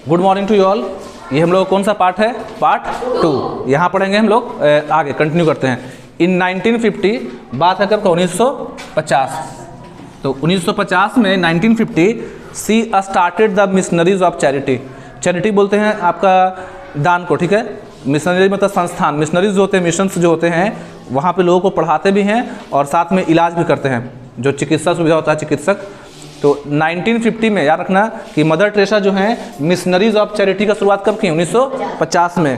Good morning to you all. ये हम लोग कौन सा पार्ट है? पार्ट 2। यहाँ पढ़ेंगे हम लोग, आगे कंटिन्यू करते हैं। इन 1950, बात है कब का? 1950। तो 1950 में 1950 she started the missionaries of charity. Charity बोलते हैं आपका दान को, ठीक है। मिशनरी मतलब संस्थान। मिशनरीज जो होते हैं, मिशंस जो होते हैं, वहाँ पे लोगों को पढ़ाते भी हैं और साथ में इलाज भी करते हैं, जो चिकित्सा सुविधा होता है, चिकित्सक। तो 1950 में याद रखना कि मदर टेरेसा जो हैं मिशनरीज ऑफ चैरिटी का शुरुआत कब की? 1950 में।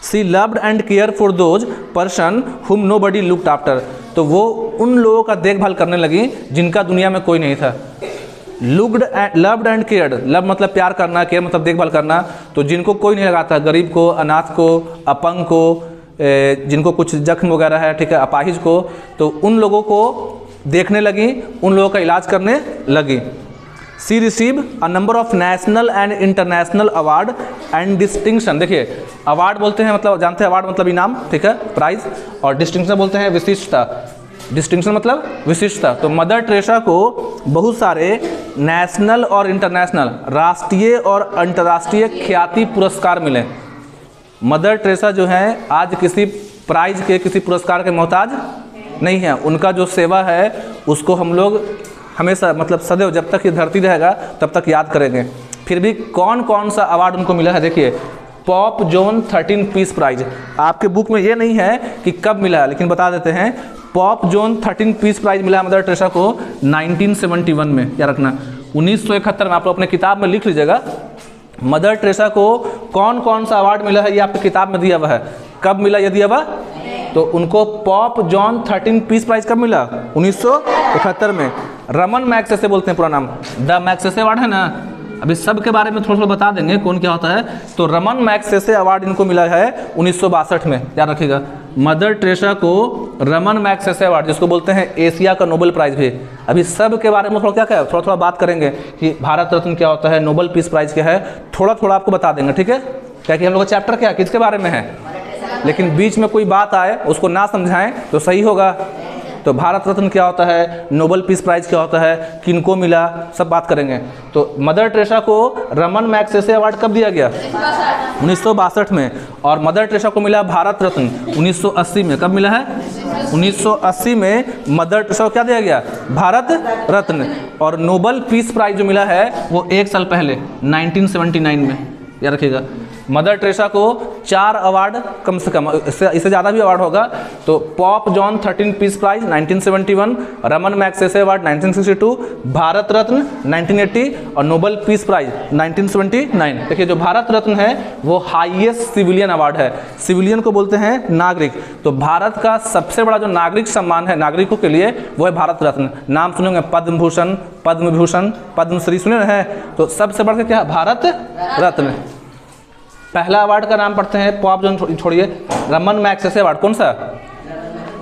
She loved and care for those person whom nobody looked after. तो वो उन लोगों का देखभाल करने लगी जिनका दुनिया में कोई नहीं था। लव्ड एंड केयर्ड, लव मतलब प्यार करना, केयर मतलब देखभाल करना। तो जिनको कोई नहीं लगाता, गरीब को, अनाथ को, अपंग को, जिनको कुछ जख्म वगैरह है, ठीक है, अपाहिज को, तो उन लोगों को देखने लगी, उन लोगों का इलाज करने लगी। She receive a number of national and international award and distinction. देखिए, अवार्ड बोलते हैं मतलब जानते हैं, अवार्ड मतलब इनाम, ठीक है, प्राइज, और डिस्टिंक्शन बोलते हैं विशिष्टता। डिस्टिंक्शन मतलब विशिष्टता। तो मदर टेरेसा को बहुत सारे नेशनल और इंटरनेशनल, राष्ट्रीय और अंतर्राष्ट्रीय ख्याति पुरस्कार मिले। मदर टेरेसा जो है आज किसी प्राइज के, किसी पुरस्कार के मोहताज नहीं है। उनका जो सेवा है उसको हम लोग हमेशा मतलब सदैव, जब तक ये धरती रहेगा तब तक याद करेंगे। फिर भी कौन कौन सा अवार्ड उनको मिला है देखिए। पॉप जॉन 13 पीस प्राइज, आपके बुक में ये नहीं है कि कब मिला है, लेकिन बता देते हैं। पॉप जॉन 13 पीस प्राइज मिला है मदर टेरेसा को 1971 में। याद रखना 1971 में, आप लोग अपने किताब में लिख लीजिएगा। मदर टेरेसा को कौन कौन सा अवार्ड मिला है ये आपकी किताब में दिया हुआ है। कब मिला ये दिया हुआ? तो उनको पॉप जॉन 13 पीस प्राइज कब मिला? 1971 में। रमन मैग्सेसे बोलते हैं पूरा नाम, द मैग्सेसे अवार्ड है ना। अभी सब के बारे में थोड़ा थोड़ा बता देंगे कौन क्या होता है। तो रमन मैग्सेसे अवार्ड इनको मिला है 1962 में, याद रखिएगा। मदर टेरेसा को रमन मैग्सेसे अवार्ड, जिसको बोलते हैं एशिया का नोबेल प्राइज भी। अभी सब के बारे में थोड़ा क्या है, थोड़ा थोड़ा बात करेंगे कि भारत रत्न क्या होता है, नोबेल पीस प्राइज क्या है, थोड़ा थोड़ा आपको बता देंगे, ठीक है। क्या कि हम लोग का चैप्टर क्या है, किसके बारे में है, लेकिन बीच में कोई बात आए उसको ना समझाएं तो सही होगा। तो भारत रत्न क्या होता है, नोबेल पीस प्राइज क्या होता है, किनको मिला, सब बात करेंगे। तो मदर टेरेसा को रमन मैग्सेसे अवार्ड कब दिया गया? 1962 में। और मदर टेरेसा को मिला भारत रत्न 1980 में। कब मिला है? 1980 में मदर टेरेसा को क्या दिया गया? भारत रत्न। और नोबेल पीस प्राइज जो मिला है वो 1 साल पहले 1979 में, याद रखिएगा। मदर टेरेसा को 4 अवार्ड कम से कम, इससे ज़्यादा भी अवार्ड होगा। तो pope John 13 peace prize 1971, Raman Magsaysay award 1962, Bharat Ratna 1980 और नोबेल पीस प्राइज 1979। देखिए, जो भारत रत्न है वो हाईएस्ट सिविलियन अवार्ड है। सिविलियन को बोलते हैं नागरिक। तो भारत का सबसे बड़ा जो नागरिक सम्मान है नागरिकों के लिए वो है भारत रत्न। नाम सुनेंगे, पद्म भूषण, पद्म विभूषण, पद्मश्री सुने हैं। तो सबसे बढ़ के क्या है? भारत रत्न। पहला अवार्ड का नाम पढ़ते हैं, पॉप जॉन छोड़िए, रमन मैग्सेसे अवार्ड। कौन सा?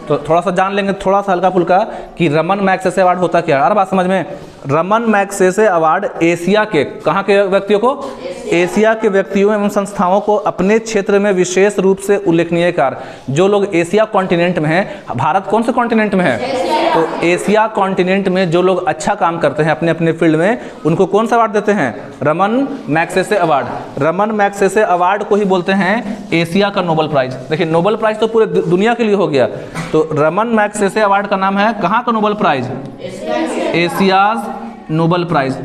तो थोड़ा सा जान लेंगे, थोड़ा सा हल्का फुल्का, कि रमन मैग्सेसे अवार्ड होता क्या है। और बात समझ में, रमन मैग्सेसे अवार्ड एशिया के, कहाँ के व्यक्तियों को? एशिया के व्यक्तियों एवं संस्थाओं को अपने क्षेत्र में विशेष रूप से उल्लेखनीय कार्य, जो लोग एशिया कॉन्टिनेंट में हैं। भारत कौन से कॉन्टिनेंट में है? तो एशिया कॉन्टिनेंट में जो लोग अच्छा काम करते हैं अपने अपने फील्ड में, उनको कौन सा अवार्ड देते हैं? Raman Magsaysay award. Raman Magsaysay award को ही बोलते हैं एशिया का नोबेल प्राइज। देखिए, नोबेल प्राइज तो पूरे दुनिया के लिए हो गया। तो रमन मैग्सेसे अवार्ड का नाम है कहाँ का Nobel prize? Asia's Nobel prize.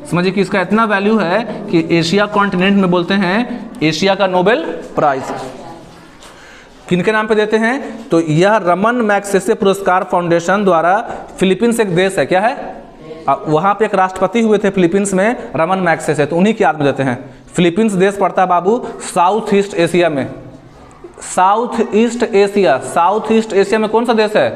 समझिए कि इसका इतना वैल्यू है कि एशिया कॉन्टिनेंट में बोलते हैं एशिया का नोबेल प्राइज। किनके नाम पे देते हैं? तो यह रमन मैग्सेसे पुरस्कार फाउंडेशन द्वारा, फिलीपींस एक देश है, क्या है, वहाँ पे एक राष्ट्रपति हुए थे फिलीपींस में, रमन मैग्सेसे, तो उन्हीं की याद में देते हैं। फिलीपींस देश पड़ता है बाबू साउथ ईस्ट एशिया में। South east Asia, south east Asia में कौन सा देश है?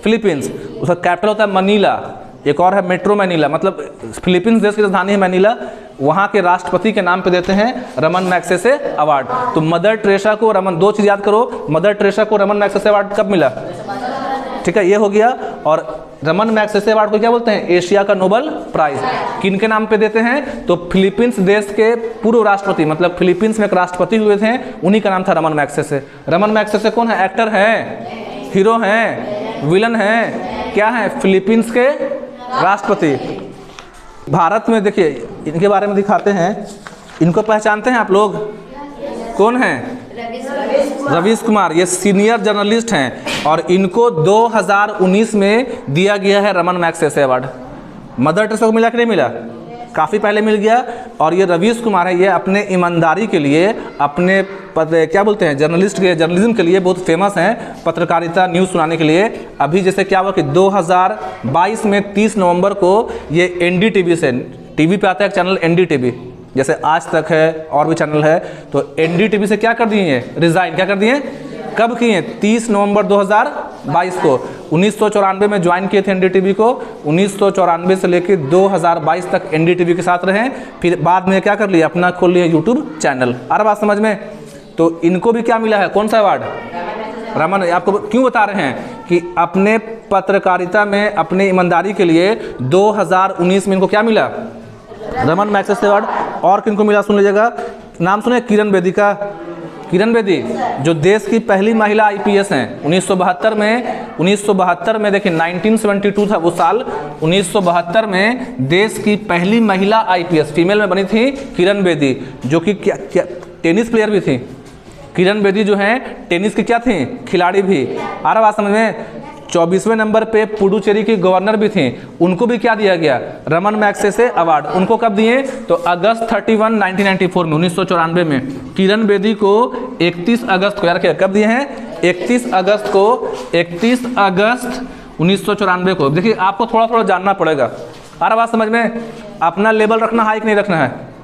फिलीपींस। उसका कैपिटल होता है मनीला। एक और है मेट्रो मैनीला, मतलब फिलीपींस देश की राजधानी है मैनीला। वहाँ के राष्ट्रपति के नाम पे देते हैं रमन मैग्सेसे अवार्ड। तो मदर टेरेसा को रमन, 2 चीज़ याद करो, मदर टेरेसा को रमन मैग्सेसे अवार्ड कब मिला? ठीक है, ये हो गया। और रमन मैग्सेसे अवार्ड को क्या बोलते हैं? एशिया का नोबेल प्राइज। किनके नाम पे देते हैं? तो फिलीपींस देश के पूर्व राष्ट्रपति, मतलब फिलीपींस में एक राष्ट्रपति हुए थे, उन्हीं का नाम था रमन मैग्सेसे। रमन मैग्सेसे कौन है? एक्टर हैं, हीरो हैं, विलन हैं, क्या है? फिलीपींस के राष्ट्रपति। भारत में देखिए इनके बारे में दिखाते हैं, इनको पहचानते हैं आप लोग? कौन हैं? रवीश कुमार। ये सीनियर जर्नलिस्ट हैं और इनको 2019 में दिया गया है Raman Magsaysay award. Mother Teresa को मिला कि नहीं मिला? काफ़ी पहले मिल गया। और ये रवीश कुमार है, ये अपने ईमानदारी के लिए, अपने क्या बोलते हैं, जर्नलिज्म के लिए बहुत फेमस हैं, पत्रकारिता न्यूज़ सुनाने के लिए। अभी जैसे क्या हुआ कि 2022 में 30 नवंबर को ये NDTV से, टीवी पे आता है एक चैनल NDTV, जैसे आज तक है और भी चैनल है, तो NDTV से क्या कर दिए हैं, रिज़ाइन। क्या कर दिए? कब किए? 30 नवंबर 2022 को। 1994 में ज्वाइन किए थे NDTV को, 1994 से लेकर 2022 तक NDTV के साथ रहे। फिर बाद में क्या कर लिया, अपना खोल लिया यूट्यूब चैनल। आ रहा बात समझ में? तो इनको भी क्या मिला है, कौन सा अवार्ड? रमन। आपको क्यों बता रहे हैं कि अपने पत्रकारिता में, अपने ईमानदारी के लिए 2019 में इनको क्या मिला, रमन मैग्सेसे अवार्ड। और किनको मिला सुन लीजिएगा, नाम सुने? किरण बेदी का। किरण बेदी जो देश की पहली महिला IPS हैं। 1972 में देखिए 1972 था वो साल, 1972 में देश की पहली महिला IPS फीमेल में बनी थी किरण बेदी, जो कि क्या टेनिस प्लेयर भी थी। किरण बेदी जो हैं टेनिस की क्या थी, खिलाड़ी भी। आ रहा बात समझ में? 24वें नंबर पे पुडुचेरी की गवर्नर भी थी, उनको भी क्या दिया गया, रमन मैग्सेसे अवार्ड। उनको कब दिए? तो अगस्त 31, 1994 में, 1994 में। किरण बेदी को 31 अगस्त को, यार कब दिए हैं? 31 अगस्त को, 31 अगस्त 1994 को। देखिए आपको थोड़ा थोड़ा जानना पड़ेगा। आ रहा बात समझ में? अपना लेवल रखना हाई कि नहीं रखना है?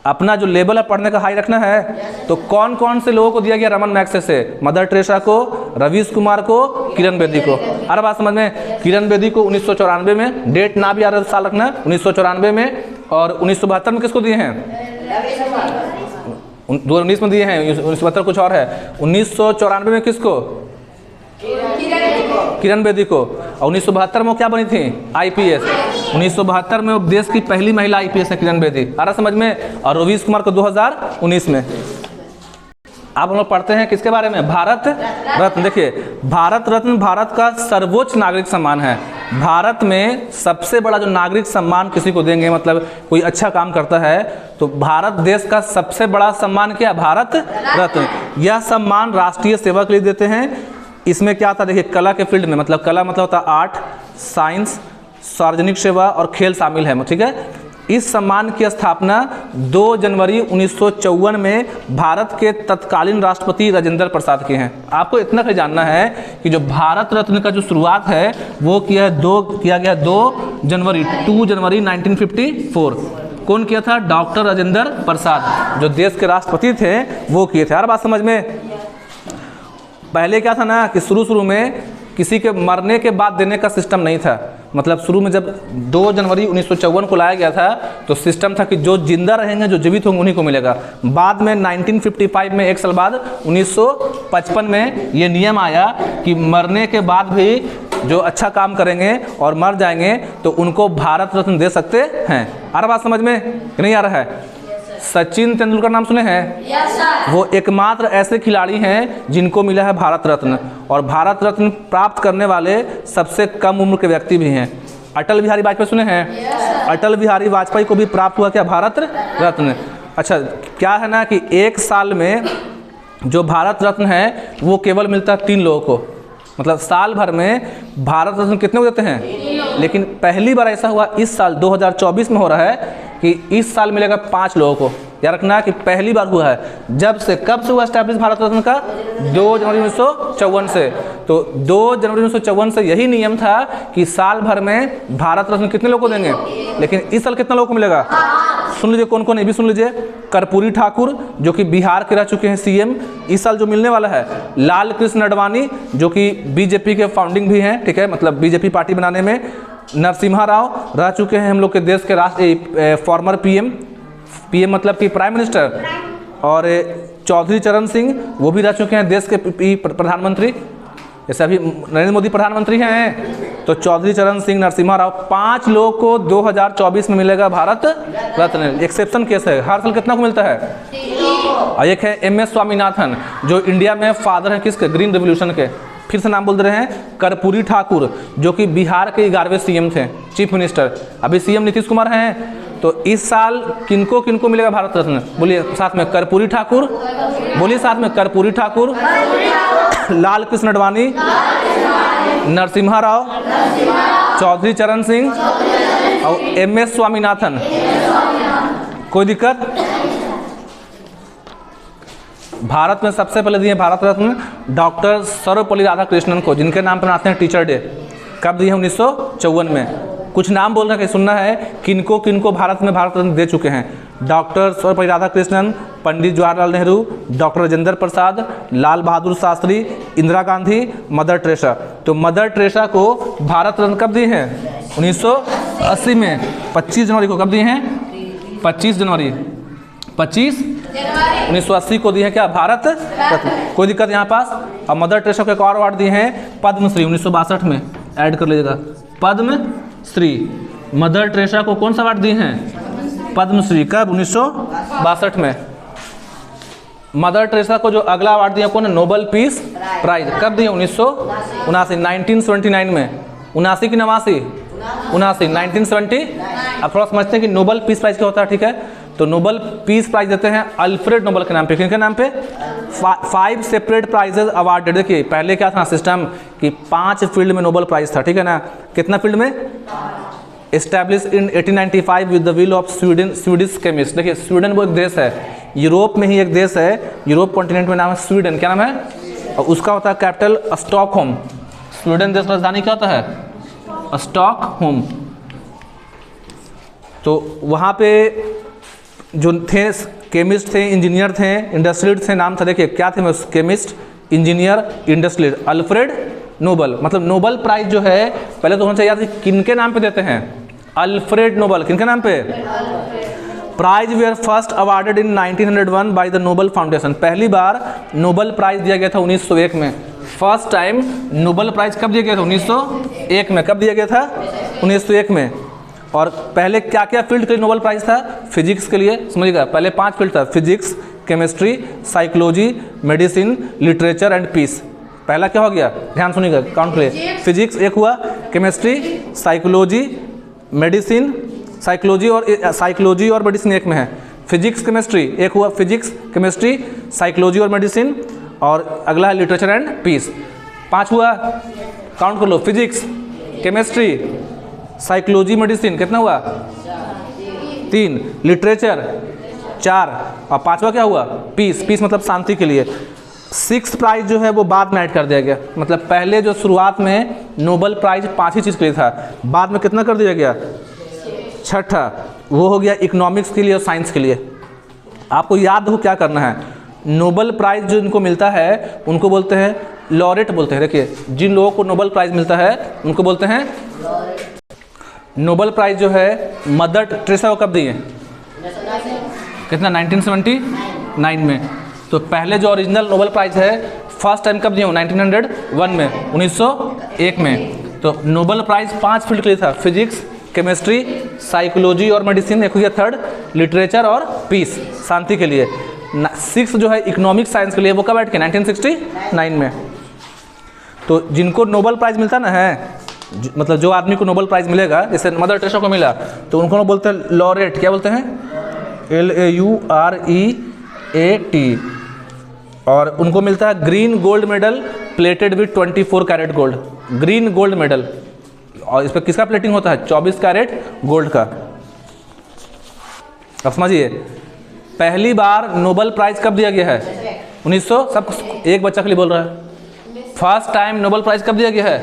अपना जो लेवल है पढ़ने का हाई रखना है। तो कौन कौन से लोगों को दिया गया रमन मैग्सेसे? मदर टेरेसा को, रवीश कुमार को, किरण बेदी को। अरे बात समझ में? किरण बेदी को 1994 में, डेट ना भी आ रहा साल रखना, 1994 में। और 1972 में किसको दिए हैं? 2019 में दिए हैं, 1972 कुछ और है। 1994 में किसको? किरण बेदी को। और 1972 में वो क्या बनी थी? IPS। 1972 में वो देश की पहली महिला IPS है किरण बेदी। आ रहा समझ में? और रवीश कुमार को 2019 में। अब हम लोग पढ़ते हैं किसके बारे में? भारत रत्न। देखिए भारत रत्न भारत का सर्वोच्च नागरिक सम्मान है। भारत में सबसे बड़ा जो नागरिक सम्मान किसी को देंगे, मतलब कोई अच्छा काम करता है, तो भारत देश का सबसे बड़ा सम्मान क्या? भारत रत्न। यह सम्मान राष्ट्रीय सेवा के लिए देते हैं। इसमें क्या था देखिए, कला के फील्ड में, मतलब कला मतलब होता है आर्ट, साइंस, सार्वजनिक सेवा और खेल शामिल है, ठीक है। इस सम्मान की स्थापना 2 जनवरी 1954 में भारत के तत्कालीन राष्ट्रपति राजेंद्र प्रसाद के हैं। आपको इतना ही जानना है कि जो भारत रत्न का जो शुरुआत है वो किया गया 2 जनवरी 1954। कौन किया था? डॉक्टर राजेंद्र प्रसाद, जो देश के राष्ट्रपति थे वो किए थे। हर बात समझ में? पहले क्या था ना कि शुरू में किसी के मरने के बाद देने का सिस्टम नहीं था। मतलब शुरू में जब 2 जनवरी 1954 को लाया गया था तो सिस्टम था कि जो जिंदा रहेंगे, जो जीवित होंगे, उन्हीं को मिलेगा। बाद में 1955 में, 1 साल बाद 1955 में ये नियम आया कि मरने के बाद भी जो अच्छा काम करेंगे और मर जाएंगे तो उनको भारत रत्न दे सकते हैं। आ रहा बात समझ में कि नहीं आ रहा है? सचिन तेंदुलकर नाम सुने हैं? yes, वो एकमात्र ऐसे खिलाड़ी हैं जिनको मिला है भारत रत्न। और भारत रत्न प्राप्त करने वाले सबसे कम उम्र के व्यक्ति भी हैं। अटल बिहारी वाजपेयी सुने हैं? yes, अटल बिहारी वाजपेयी को भी प्राप्त हुआ क्या? भारत रत्न। अच्छा, क्या है ना कि 1 साल में जो भारत रत्न है वो केवल मिलता है 3 लोगों को। मतलब साल भर में भारत रत्न कितने को देते हैं? लेकिन पहली बार ऐसा हुआ इस साल 2024 में हो रहा है कि इस साल मिलेगा 5 लोगों को। याद रखना कि पहली बार हुआ है। जब से, कब से हुआ एस्टैब्लिश भारत रत्न का? 2 जनवरी 1954 से। तो 2 जनवरी 1954 से यही नियम था कि साल भर में भारत रत्न कितने लोगों को देंगे। लेकिन इस साल कितना लोगों को मिलेगा? सुन लीजिए कौन कौन, ये भी सुन लीजिए। कर्पूरी ठाकुर जो कि बिहार के रह चुके हैं CM, इस साल जो मिलने वाला है। लाल कृष्ण आडवाणी जो कि BJP के फाउंडिंग भी हैं, ठीक है, मतलब BJP पार्टी बनाने में। नरसिम्हा राव रह चुके हैं हम लोग के देश के राष्ट्र फॉर्मर PM मतलब कि प्राइम मिनिस्टर। और चौधरी चरण सिंह वो भी रह चुके हैं देश के प्रधानमंत्री, जैसे अभी नरेंद्र मोदी प्रधानमंत्री हैं। तो चौधरी चरण सिंह, नरसिम्हा राव, 5 लोगों को 2024 में मिलेगा भारत रत्न। एक्सेप्शन केस है, हर साल कितना को मिलता है? और एक है MS स्वामीनाथन जो इंडिया में फादर हैं किसके? ग्रीन रेवोल्यूशन के। फिर से नाम बोल रहे हैं, कर्पूरी ठाकुर जो कि बिहार के 11वें सीएम थे, चीफ मिनिस्टर। अभी सीएम नीतीश कुमार हैं। तो इस साल किनको किनको मिलेगा भारत रत्न? बोलिए साथ में, कर्पूरी ठाकुर, बोलिए साथ में, कर्पूरी ठाकुर, लाल कृष्ण आडवाणी, नरसिम्हा राव, चौधरी चरण सिंह और MS स्वामीनाथन। कोई दिक्कत? भारत में सबसे पहले दिए भारत रत्न डॉक्टर सर्वपल्ली राधाकृष्णन को, जिनके नाम पर मनाते हैं टीचर डे। कब दिए? 1954 में। कुछ नाम बोलना कि सुनना है, किनको किनको भारत में भारत रत्न दे चुके हैं। Doctor Sarvepalli Radhakrishnan, Pandit Jawaharlal Nehru, doctor Rajendra Prasad, Lal Bahadur Shastri, Indira Gandhi, mother Teresa. तो मदर टेरेसा को भारत रत्न कब दिए हैं? 1980 में, 25 जनवरी को। कब दिए हैं? 25 जनवरी, 25 1980 को दिए हैं क्या भारत रत्न। कोई दिक्कत यहाँ पास? अब मदर टेरेसा को एक और अवार्ड दिए हैं, पद्मश्री, 1962 में, ऐड कर लीजिएगा, पद्मश्री। मदर टेरेसा को कौन सा अवार्ड दिए हैं? पद्मश्री। कब? 1962 में। मदर टेरेसा को जो अगला अवार्ड दिया कौन है? Nobel peace prize. कब दिए? 1979, 1979 में। 79 की 89, 1970। अब थोड़ा समझते हैं कि नोबेल पीस प्राइज क्या होता है, ठीक है। तो नोबेल पीस प्राइज देते हैं अल्फ्रेड नोबेल के नाम पे। किनके नाम पे? 5 सेपरेट प्राइजेज अवार्डेड। देखिए पहले क्या था सिस्टम कि 5 फील्ड में नोबेल प्राइज था, ठीक है ना। कितना फील्ड में? Establish in 1895 with the will of Swedish chemist. देखिए स्वीडन वो एक देश है, यूरोप में ही एक देश है, यूरोप कॉन्टिनेंट में, नाम है स्वीडन। क्या नाम है? और उसका होता है कैपिटल स्टॉकहोम। स्वीडन देश राजधानी क्या होता है? स्टॉकहोम। तो वहाँ पे जो थे केमिस्ट थे, इंजीनियर थे, इंडस्ट्रियलिस्ट थे, नाम था, देखिए क्या थे? Chemist, engineer, industrialist. Alfred Nobel, मतलब नोबेल प्राइज जो है पहले तो होना चाहिए किनके नाम पे देते हैं? Alfred Nobel. किनके नाम पे? Prize were first awarded in 1901 by the Nobel foundation. पहली बार नोबेल प्राइज दिया गया था 1901 में। फर्स्ट टाइम नोबेल प्राइज कब दिया गया था? 1901 में। कब दिया गया था? 1901 में। और पहले क्या क्या फील्ड के लिए नोबेल प्राइज था? फिजिक्स के लिए, समझिएगा, पहले 5 फील्ड था, physics, chemistry, psychology, medicine, literature and peace. पहला क्या हो गया? ध्यान सुनिएगा, काउंट करिए। फिजिक्स एक हुआ, केमिस्ट्री, साइकोलॉजी, मेडिसिन, साइकोलॉजी और मेडिसिन एक में है। फिजिक्स केमिस्ट्री एक हुआ, फिजिक्स, केमिस्ट्री, साइकोलॉजी और मेडिसिन, और अगला है लिटरेचर एंड पीस। 5 हुआ, काउंट कर लो, फिजिक्स, केमिस्ट्री, साइकोलॉजी, मेडिसिन, कितना हुआ? 3, लिटरेचर 4, और 5वां क्या हुआ? पीस। पीस मतलब शांति के लिए। 6th प्राइज जो है वो बाद में ऐड कर दिया गया। मतलब पहले जो शुरुआत में नोबेल प्राइज 5 ही चीज़ के लिए था, बाद में कितना कर दिया गया? 6ठा, वो हो गया इकोनॉमिक्स के लिए और साइंस के लिए। आपको याद हो क्या करना है, नोबेल प्राइज जो इनको मिलता है उनको बोलते हैं लॉरेट बोलते हैं। देखिए जिन लोगों को नोबेल प्राइज मिलता है उनको बोलते हैं नोबेल प्राइज। जो है मदर टेरेसा को कब दिए? कितना? 1979 में। तो पहले जो ओरिजिनल नोबेल प्राइज है फर्स्ट टाइम कब दिए? 1901 में, 1901 में। तो नोबेल प्राइज 5 फील्ड के लिए था, फिजिक्स, केमिस्ट्री, साइकोलॉजी और मेडिसिन, एक हो गया 3rd, लिटरेचर और पीस, शांति के लिए। 6 जो है इकोनॉमिक साइंस के लिए, वो कब ऐड किया? 1969 में। तो जिनको नोबेल प्राइज मिलता ना है, मतलब जो आदमी को नोबेल प्राइज मिलेगा, जैसे मदर टेरेसा को मिला, तो उनको बोलते हैं लॉरेट। क्या बोलते हैं? LAUREAT। और उनको मिलता है green gold medal plated with 24 carat gold. Green gold medal, और इस पर किसका प्लेटिंग होता है? 24 कैरेट गोल्ड का। अब समझिए पहली बार नोबेल प्राइज कब दिया गया है? 1900, सब एक बच्चा के लिए बोल रहा है। फर्स्ट टाइम नोबेल प्राइज कब दिया गया है?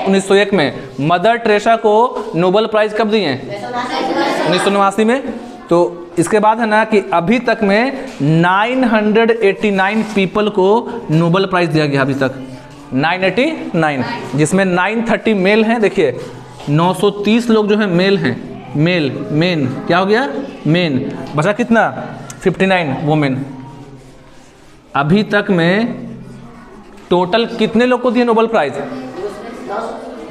1901 में। मदर टेरेसा को नोबेल प्राइज कब दिए? 1989 में। तो इसके बाद है ना कि अभी तक में 989 पीपल को नोबेल प्राइज दिया गया अभी तक, 989, जिसमें 930 मेल हैं। देखिए 930 लोग जो हैं मेल हैं, मेन क्या हो गया? मेन। बचा कितना? 59 वुमेन। अभी तक में टोटल कितने लोग को दिए नोबेल प्राइज?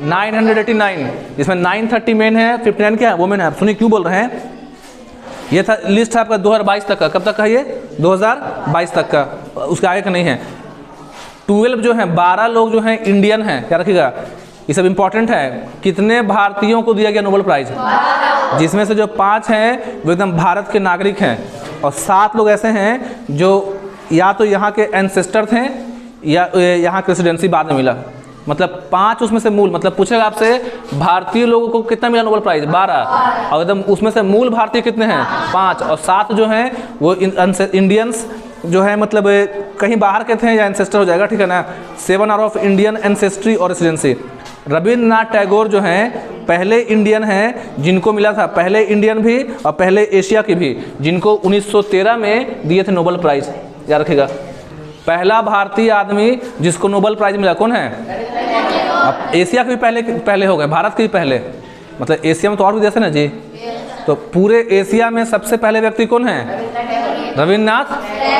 989, जिसमें 930 मेन है, 59 क्या है? वुमेन है। आप सुनिए क्यों बोल रहे हैं। ये था लिस्ट है आपका 2022 तक का। कब तक का ये? 2022 तक का, उसके आगे का नहीं है। 12 जो हैं, 12 लोग जो हैं इंडियन हैं, क्या रखिएगा, ये सब इंपॉर्टेंट है। कितने भारतीयों को दिया गया नोबेल प्राइज? जिसमें से जो 5 हैं वो एकदम भारत के नागरिक हैं, और 7 लोग ऐसे हैं जो या तो यहाँ के एंसेस्टर थे या यहाँ की रेसिडेंसी बाद में मिला। मतलब 5 उसमें से मूल, मतलब पूछेगा आपसे भारतीय लोगों को कितना मिला नोबेल प्राइज? 12, और एकदम उसमें से मूल भारतीय कितने हैं? 5, और 7 जो हैं वो इंडियंस जो है, मतलब कहीं बाहर के थे या एंसेस्टर हो जाएगा, ठीक है ना। 7 आर ऑफ इंडियन एंसेस्ट्री और रेसिडेंसी। रविंद्रनाथ टैगोर जो हैं पहले इंडियन हैं जिनको मिला था, पहले इंडियन भी और पहले एशिया के भी, जिनको 1913 में दिए थे नोबेल प्राइज, याद रखिएगा। पहला भारतीय आदमी जिसको नोबेल प्राइज मिला कौन है? अब एशिया के भी पहले हो गए, भारत के भी पहले, मतलब एशिया में तो और भी देश है ना जी। तो पूरे एशिया में सबसे पहले व्यक्ति कौन है? रविन्द्रनाथ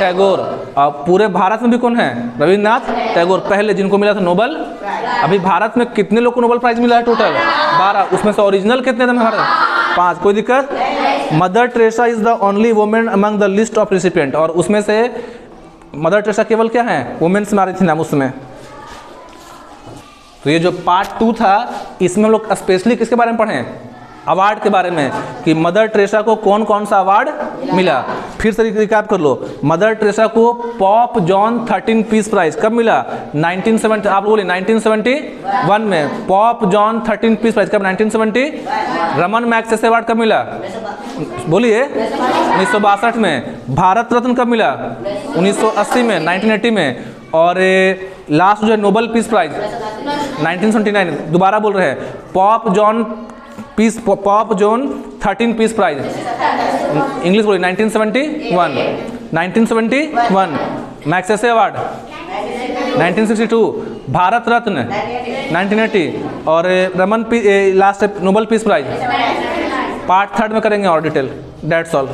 टैगोर। और पूरे भारत में भी कौन है? रविन्द्रनाथ टैगोर, पहले जिनको मिला था नोबेल। अभी भारत में कितने लोग को नोबेल प्राइज मिला है? टोटल 12, उसमें से ओरिजिनल कितने थे हमारे? 5। कोई दिक्कत? Mother Teresa is the only women among the list of recipient, और उसमें से मदर टेरेसा केवल क्या है? वुमेन्स मारी थी नाम उसमें। तो ये जो पार्ट 2 था, इसमें हम लोग स्पेशली किसके बारे में पढ़े? अवार्ड के बारे में, कि मदर टेरेसा को कौन कौन सा अवार्ड मिला। फिर से रिकैप कर लो। मदर टेरेसा को पॉप जॉन 13 पीस प्राइज कब मिला? 1970, आप बोले 1971 में। पॉप जॉन 13 पीस प्राइज कब? 1970। रमन मैग्सेसे अवार्ड कब मिला? बोलिए 1962 में। भारत रत्न कब मिला? 1980 में, 1980 में। और लास्ट जो है नोबेल पीस प्राइज 1979। दोबारा बोल रहे हैं, pope John 13 peace prize, English बोलिए 1971। 1971 मैग्सेसे अवार्ड 1962, भारत रत्न 1980, और Raman last Nobel peace prize. Part 3 में करेंगे और डिटेल। That's all.